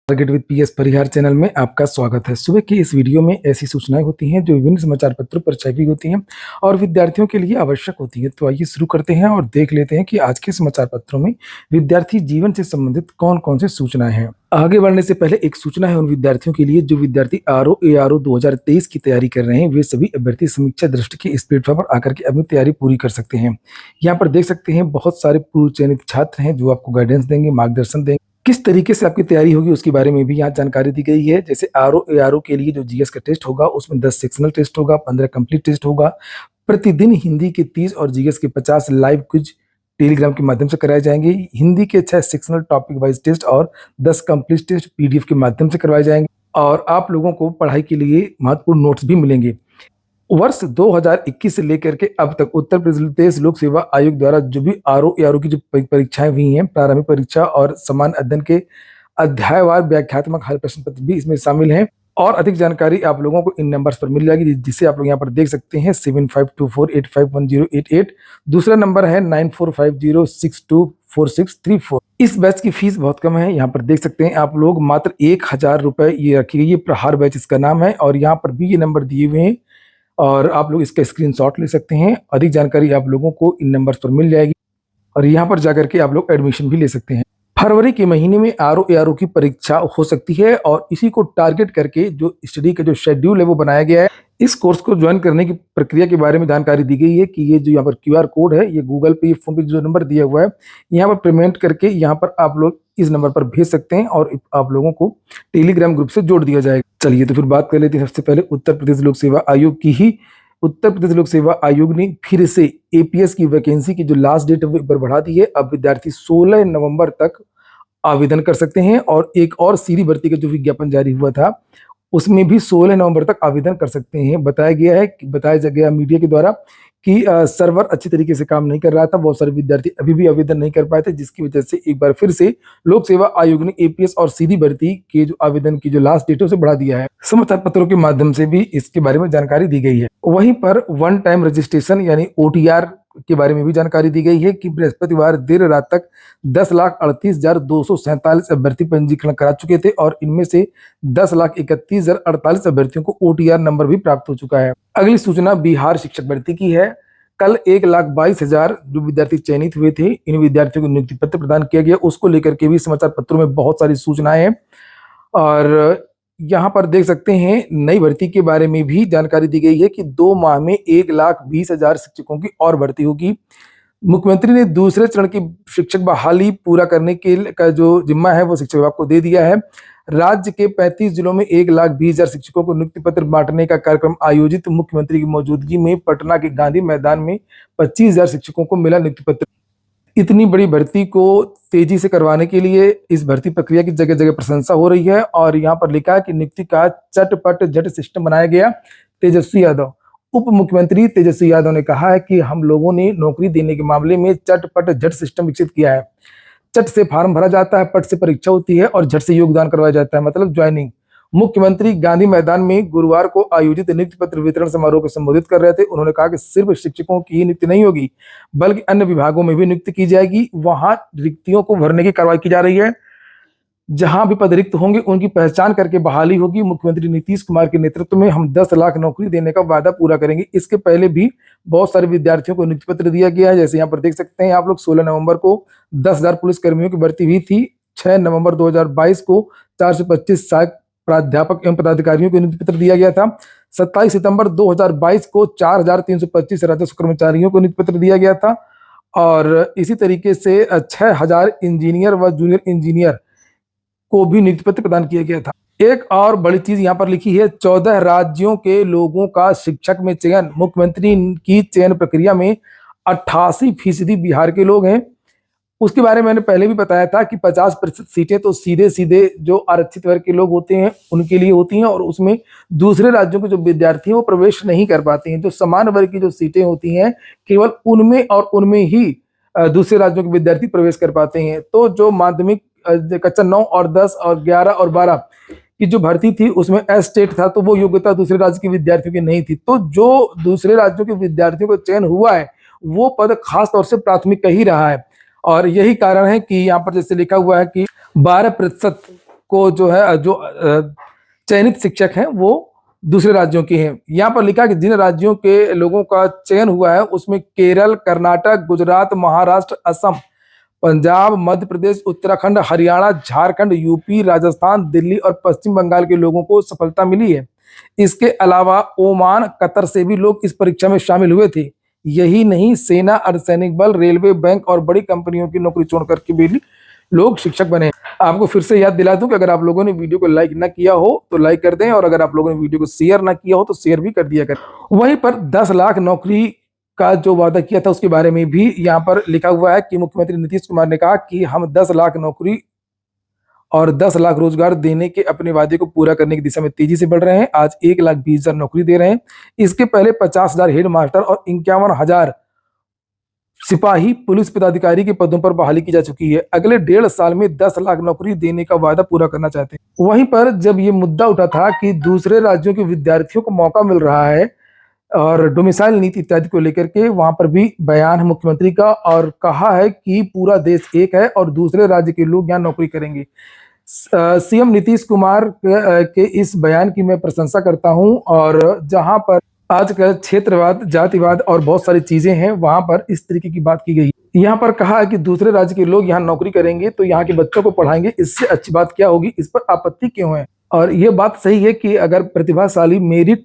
Target with PS Parihar channel में आपका स्वागत है। सुबह की इस वीडियो में ऐसी सूचनाएं होती हैं जो विभिन्न समाचार पत्रों पर छपी होती हैं और विद्यार्थियों के लिए आवश्यक होती है। तो आइए शुरू करते हैं और देख लेते हैं कि आज के समाचार पत्रों में विद्यार्थी जीवन से संबंधित कौन-कौन से सूचनाएं हैं। आगे बढ़ने से पहले एक सूचना है उन विद्यार्थियों के लिए जो विद्यार्थी आरओ 2023 की तैयारी कर रहे हैं। वे सभी अभ्यर्थी समीक्षा दृष्टि के इस प्लेटफॉर्म पर आकर के अपनी तैयारी पूरी कर सकते हैं। यहाँ पर देख सकते हैं बहुत सारे पूर्व चयनित छात्र हैं जो आपको गाइडेंस देंगे, मार्गदर्शन देंगे। किस तरीके से आपकी तैयारी होगी उसके बारे में भी यहाँ जानकारी दी गई है। जैसे आरओ के लिए जो जीएस का टेस्ट होगा उसमें 10 सेक्शनल टेस्ट होगा, 15 कंप्लीट टेस्ट होगा। प्रतिदिन हिंदी के 30 और जीएस के 50 लाइव क्विज टेलीग्राम के माध्यम से कराए जाएंगे। हिंदी के 6 सेक्शनल टॉपिक वाइज टेस्ट और 10 कंप्लीट टेस्ट पीडीएफ के माध्यम से करवाए जाएंगे और आप लोगों को पढ़ाई के लिए महत्वपूर्ण नोट्स भी मिलेंगे। वर्ष 2021 से लेकर के अब तक उत्तर प्रदेश लोक सेवा आयोग द्वारा जो भी आरओ की जो परीक्षाएं हुई हैं, प्रारंभिक परीक्षा और समान अध्ययन के अध्यायवार व्याख्यात्मक हल प्रश्न पत्र भी इसमें शामिल हैं और अधिक जानकारी आप लोगों को इन नंबर्स पर मिल जाएगी, जिसे आप लोग यहाँ पर देख सकते हैं 7524851088। दूसरा नंबर है 9450624634। इस बैच की फीस बहुत कम है, यहाँ पर देख सकते हैं आप लोग, मात्र 1000 रुपए ये रखी गई है। प्रहार बैच इसका नाम है और यहाँ पर भी ये नंबर दिए हुए हैं और आप लोग इसका स्क्रीनशॉट ले सकते हैं। अधिक जानकारी आप लोगों को इन नंबर्स पर मिल जाएगी और यहाँ पर जाकर के आप लोग एडमिशन भी ले सकते हैं। फरवरी के महीने में आरओ की परीक्षा हो सकती है और इसी को टारगेट करके जो स्टडी का जो शेड्यूल है वो बनाया गया है। इस कोर्स को ज्वाइन करने की प्रक्रिया के बारे में जानकारी दी गई है कि ये जो यहाँ पर क्यूआर कोड है, ये गूगल पे, फोन पे जो नंबर दिया हुआ है, यहाँ पर पेमेंट करके यहाँ पर आप लोग इस नंबर पर भेज सकते हैं और आप लोगों को टेलीग्राम ग्रुप से जोड़ दिया जाएगा। चलिए तो फिर बात कर लेते हैं सबसे पहले उत्तर प्रदेश लोक सेवा आयोग की ही। उत्तर प्रदेश लोक सेवा आयोग ने फिर से एपीएस की वैकेंसी की जो लास्ट डेट है वो एक बार बढ़ा दी है। अब विद्यार्थी 16 नवंबर तक आवेदन कर सकते हैं और एक और सीधी भर्ती का जो विज्ञापन जारी हुआ था उसमें भी 16 नवंबर तक आवेदन कर सकते हैं। बताया गया मीडिया के द्वारा कि सर्वर अच्छी तरीके से काम नहीं कर रहा था, बहुत सारे विद्यार्थी अभी भी आवेदन नहीं कर पाए थे, जिसकी वजह से एक बार फिर से लोक सेवा आयोग ने एपीएस और सीधी भर्ती के जो आवेदन की जो लास्ट डेट है उसे बढ़ा दिया है। समाचार पत्रों के माध्यम से भी इसके बारे में जानकारी दी गई है। वहीं पर वन टाइम रजिस्ट्रेशन यानी ओटीआर के बारे में भी जानकारी दी गई है कि बृहस्पतिवार देर रात तक 10,38,247 अभ्यर्थी पंजीकरण करा चुके थे और इनमें से 10,31,048 अभ्यर्थियों को ओटीआर नंबर भी प्राप्त हो चुका है। अगली सूचना बिहार शिक्षक भर्ती की है। कल 1,22,000 जो विद्यार्थी चयनित हुए थे, इन विद्यार्थियों को नियुक्ति पत्र प्रदान किया गया। उसको लेकर के भी समाचार पत्रों में बहुत सारी सूचनाएं हैं और यहाँ पर देख सकते हैं नई भर्ती के बारे में भी जानकारी दी गई है कि 2 माह में 1,20,000 शिक्षकों की और भर्ती होगी। मुख्यमंत्री ने दूसरे चरण की शिक्षक बहाली पूरा करने का जो जिम्मा है वो शिक्षा विभाग को दे दिया है। राज्य के 35 जिलों में 1,20,000 शिक्षकों को नियुक्ति पत्र बांटने का कार्यक्रम आयोजित। मुख्यमंत्री की मौजूदगी में पटना के गांधी मैदान में 25,000 शिक्षकों को मिला नियुक्ति पत्र। इतनी बड़ी भर्ती को तेजी से करवाने के लिए इस भर्ती प्रक्रिया की जगह जगह प्रशंसा हो रही है और यहाँ पर लिखा है कि नियुक्ति का चटपट झट सिस्टम बनाया गया। तेजस्वी यादव, उप मुख्यमंत्री तेजस्वी यादव ने कहा है कि हम लोगों ने नौकरी देने के मामले में चटपट झट सिस्टम विकसित किया है। चट से फॉर्म भरा जाता है, पट से परीक्षा होती है और झट से योगदान करवाया जाता है, मतलब ज्वाइनिंग। मुख्यमंत्री गांधी मैदान में गुरुवार को आयोजित नियुक्ति पत्र वितरण समारोह को संबोधित कर रहे थे। उन्होंने कहा कि सिर्फ शिक्षकों की ही नियुक्ति नहीं होगी बल्कि अन्य विभागों में भी नियुक्ति की जाएगी। वहां रिक्तियों को भरने की कार्रवाई की जा रही है। जहां भी पद रिक्त होंगे उनकी पहचान करके बहाली होगी। मुख्यमंत्री नीतीश कुमार के नेतृत्व में हम 10 लाख नौकरी देने का वादा पूरा करेंगे। इसके पहले भी बहुत सारे विद्यार्थियों को नियुक्ति पत्र दिया गया है। जैसे यहाँ पर देख सकते हैं आप लोग, 16 नवंबर को 10,000 पुलिस कर्मियों की भर्ती हुई थी। 6 नवंबर 2022 को 425 सहायक प्राध्यापक एवं पदाधिकारियों को नियुक्ति पत्र दिया गया था। 27 सितंबर 2022 को 4,325 राजस्व कर्मचारियों को नियुक्ति पत्र दिया गया था और इसी तरीके से 6,000 इंजीनियर व जूनियर इंजीनियर को भी नियुक्ति पत्र प्रदान किया गया था। एक और बड़ी चीज यहाँ पर लिखी है, 14 राज्यों के लोगों का शिक्षक में चयन। मुख्यमंत्री की चयन प्रक्रिया में 88% बिहार के लोग हैं। उसके बारे में मैंने पहले भी बताया था कि 50% सीटें तो सीधे सीधे जो आरक्षित वर्ग के लोग होते हैं उनके लिए होती हैं और उसमें दूसरे राज्यों के जो विद्यार्थी हैं वो प्रवेश नहीं कर पाते हैं। जो समान वर्ग की जो सीटें होती हैं केवल उनमें और उनमें ही दूसरे राज्यों के विद्यार्थी प्रवेश कर पाते हैं। तो जो माध्यमिक कक्षा 9 और 10 और 11 और 12 की जो भर्ती थी उसमें एस टेट था, तो वो योग्यता दूसरे राज्य के विद्यार्थियों की नहीं थी। तो जो दूसरे राज्यों के विद्यार्थियों को चयन हुआ है वो पद खास तौर से प्राथमिक का ही रहा है और यही कारण है कि यहाँ पर जैसे लिखा हुआ है कि 12% को जो है जो चयनित शिक्षक हैं वो दूसरे राज्यों के हैं। यहाँ पर लिखा है कि जिन राज्यों के लोगों का चयन हुआ है उसमें केरल, कर्नाटक, गुजरात, महाराष्ट्र, असम, पंजाब, मध्य प्रदेश, उत्तराखंड, हरियाणा, झारखंड, यूपी, राजस्थान, दिल्ली और पश्चिम बंगाल के लोगों को सफलता मिली है। इसके अलावा ओमान, कतर से भी लोग इस परीक्षा में शामिल हुए थे। यही नहीं, सेना, अर्धसैनिक बल, रेलवे, बैंक और बड़ी कंपनियों की नौकरी छोड़ करके भी लोग शिक्षक बने। आपको फिर से याद दिला दूं कि अगर आप लोगों ने वीडियो को लाइक ना किया हो तो लाइक कर दें, और अगर आप लोगों ने वीडियो को शेयर ना किया हो तो शेयर भी कर दिया करें। वहीं पर 10 लाख नौकरी का जो वादा किया था उसके बारे में भी यहाँ पर लिखा हुआ है कि मुख्यमंत्री नीतीश कुमार ने कहा कि हम 10 लाख नौकरी और 10 लाख रोजगार देने के अपने वादे को पूरा करने की दिशा में तेजी से बढ़ रहे हैं। आज 1,20,000 नौकरी दे रहे हैं। इसके पहले 50,000 हेड मास्टर और 51,000 सिपाही पुलिस पदाधिकारी के पदों पर बहाली की जा चुकी है। अगले 1.5 साल में 10 लाख नौकरी देने का वादा पूरा करना चाहते हैं। वहीं पर जब ये मुद्दा उठा था कि दूसरे राज्यों के विद्यार्थियों को मौका मिल रहा है और डोमिसाइल नीति इत्यादि को लेकर के, वहां पर भी बयान है मुख्यमंत्री का और कहा है कि पूरा देश एक है और दूसरे राज्य के लोग यहाँ नौकरी करेंगे। सीएम नीतीश कुमार के इस बयान की मैं प्रशंसा करता हूं, और जहां पर आजकल क्षेत्रवाद, जातिवाद और बहुत सारी चीजें हैं, वहां पर इस तरीके की बात की गई। यहाँ पर कहा है कि दूसरे राज्य के लोग यहाँ नौकरी करेंगे तो यहाँ के बच्चों को पढ़ाएंगे, इससे अच्छी बात क्या होगी, इस पर आपत्ति क्यों है। और ये बात सही है कि अगर प्रतिभाशाली, मेरिट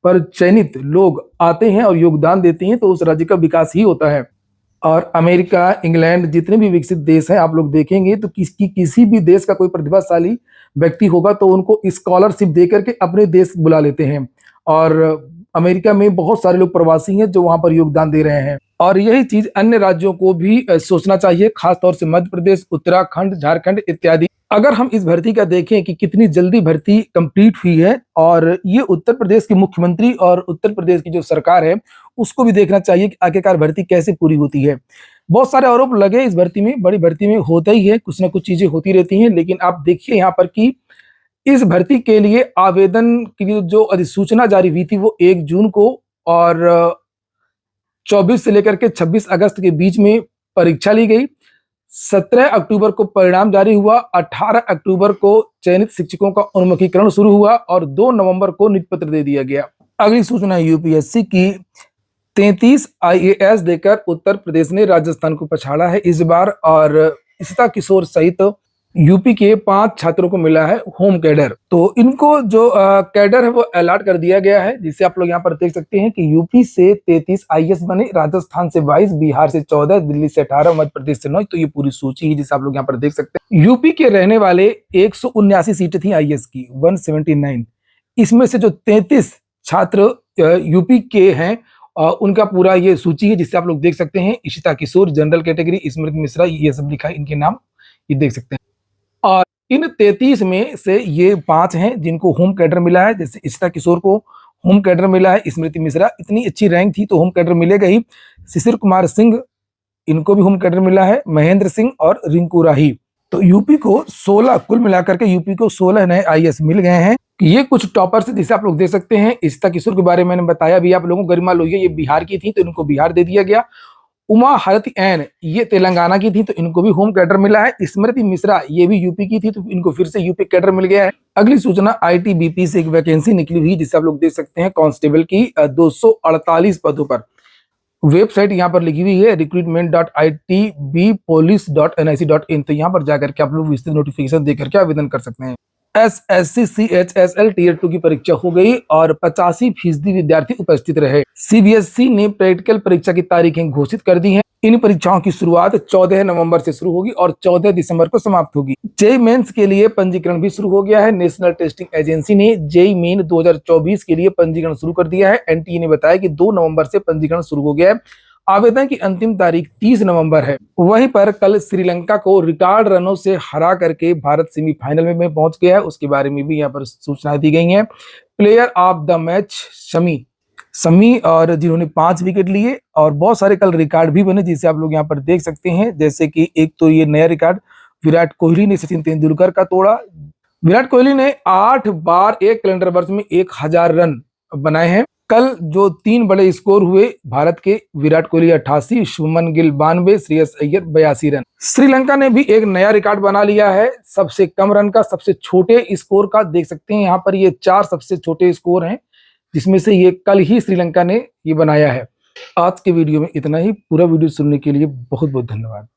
पर चयनित लोग आते हैं और योगदान देते हैं तो उस राज्य का विकास ही होता है। और अमेरिका, इंग्लैंड, जितने भी विकसित देश हैं आप लोग देखेंगे तो किसी भी देश का कोई प्रतिभाशाली व्यक्ति होगा तो उनको स्कॉलरशिप देकर के अपने देश बुला लेते हैं। और अमेरिका में बहुत सारे लोग प्रवासी हैं जो वहां पर योगदान दे रहे हैं, और यही चीज अन्य राज्यों को भी सोचना चाहिए, खासतौर से मध्य प्रदेश, उत्तराखंड, झारखंड इत्यादि। अगर हम इस भर्ती का देखें कि कितनी जल्दी भर्ती कंप्लीट हुई है, और ये उत्तर प्रदेश के मुख्यमंत्री और उत्तर प्रदेश की जो सरकार है उसको भी देखना चाहिए कि आखिरकार भर्ती कैसे पूरी होती है। बहुत सारे आरोप लगे इस भर्ती में, बड़ी भर्ती में होता ही है, कुछ ना कुछ चीजें होती रहती हैं, लेकिन आप देखिए यहाँ पर कि इस भर्ती के लिए आवेदन की जो अधिसूचना जारी हुई थी वो 1 जून को, और 24 से लेकर के 26 अगस्त के बीच में परीक्षा ली गई। 17 अक्टूबर को परिणाम जारी हुआ, 18 अक्टूबर को चयनित शिक्षकों का उन्मुखीकरण शुरू हुआ और 2 नवंबर को नियुक्ति पत्र दे दिया गया। अगली सूचना यूपीएससी की, 33 IAS देकर उत्तर प्रदेश ने राजस्थान को पछाड़ा है इस बार, और इशिता किशोर सहित यूपी के 5 छात्रों को मिला है होम कैडर। तो इनको जो कैडर है वो अलॉट कर दिया गया है, जिसे आप लोग यहाँ पर देख सकते हैं कि यूपी से 33 IAS बने, राजस्थान से 22, बिहार से 14, दिल्ली से 18, मध्य प्रदेश से 9। तो ये पूरी सूची है जिसे आप लोग यहाँ पर देख सकते हैं। यूपी के रहने वाले 179 सीटें थी IAS की, 179। इसमें से जो 33 छात्र यूपी के हैं उनका पूरा ये सूची है जिससे आप लोग देख सकते हैं। इशिता किशोर जनरल कैटेगरी, स्मृति मिश्रा, ये सब लिखा है, इनके नाम ये देख सकते हैं। और इन 33 में से ये 5 हैं जिनको होम कैडर मिला है। जैसे इशिता किशोर को होम कैडर मिला है, स्मृति मिश्रा, इतनी अच्छी रैंक थी तो होम कैडर मिलेगा ही। शिशिर कुमार सिंह, इनको भी होम कैडर मिला है, महेंद्र सिंह और रिंकू राही। तो यूपी को 16, कुल मिलाकर के यूपी को 16 नए IAS मिल गए हैं। ये कुछ टॉपर्स जिसे आप लोग देख सकते हैं। इशिता किशोर के बारे में मैंने बताया भी आप लोगों को, गरिमा लोहिया ये बिहार की थी तो इनको बिहार दे दिया गया। उमा हरति एन ये तेलंगाना की थी तो इनको भी होम कैडर मिला है। स्मृति मिश्रा ये भी यूपी की थी तो इनको फिर से यूपी कैडर मिल गया है। अगली सूचना ITBP से एक वैकेंसी निकली हुई जिसे आप लोग देख सकते हैं, कांस्टेबल की 248 पदों पर। वेबसाइट यहाँ पर लिखी हुई है recruitment.itbpolice.nic.in। तो यहाँ पर जाकर के आप लोग विस्तृत नोटिफिकेशन देकर के आवेदन कर सकते हैं। SSC CHSL Tier 2 की परीक्षा हो गई और 85% विद्यार्थी उपस्थित रहे। CBSE ने प्रैक्टिकल परीक्षा की तारीखें घोषित कर दी हैं। इन परीक्षाओं की शुरुआत 14 नवंबर से शुरू होगी और 14 दिसंबर को समाप्त होगी। जेईई मेंस के लिए पंजीकरण भी शुरू हो गया है। नेशनल टेस्टिंग एजेंसी ने जेईई मेन 2024 के लिए पंजीकरण शुरू कर दिया है। NTA ने बताया कि 2 नवंबर से पंजीकरण शुरू हो गया है। आवेदन की अंतिम तारीख 30 नवंबर है। वहीं पर कल श्रीलंका को रिकॉर्ड रनों से हरा करके भारत सेमीफाइनल में पहुंच गया है, उसके बारे में भी यहाँ पर सूचनाएं दी गई हैं। Player of the match Shami और जिन्होंने 5 विकेट लिए, और बहुत सारे कल रिकॉर्ड भी बने जिसे आप लोग यहाँ पर देख सकते हैं। जैसे कि एक तो ये नया रिकॉर्ड विराट कोहली ने सचिन तेंदुलकर का तोड़ा। विराट कोहली ने 8 बार एक कैलेंडर वर्ष में 1000 रन बनाए हैं। कल जो 3 बड़े स्कोर हुए, भारत के विराट कोहली 88, शुभमन गिल 92, श्रेयस अय्यर 82 रन। श्रीलंका ने भी एक नया रिकॉर्ड बना लिया है, सबसे कम रन का, सबसे छोटे स्कोर का। देख सकते हैं यहाँ पर ये 4 सबसे छोटे स्कोर हैं, जिसमें से ये कल ही श्रीलंका ने ये बनाया है। आज के वीडियो में इतना ही। पूरा वीडियो सुनने के लिए बहुत बहुत धन्यवाद।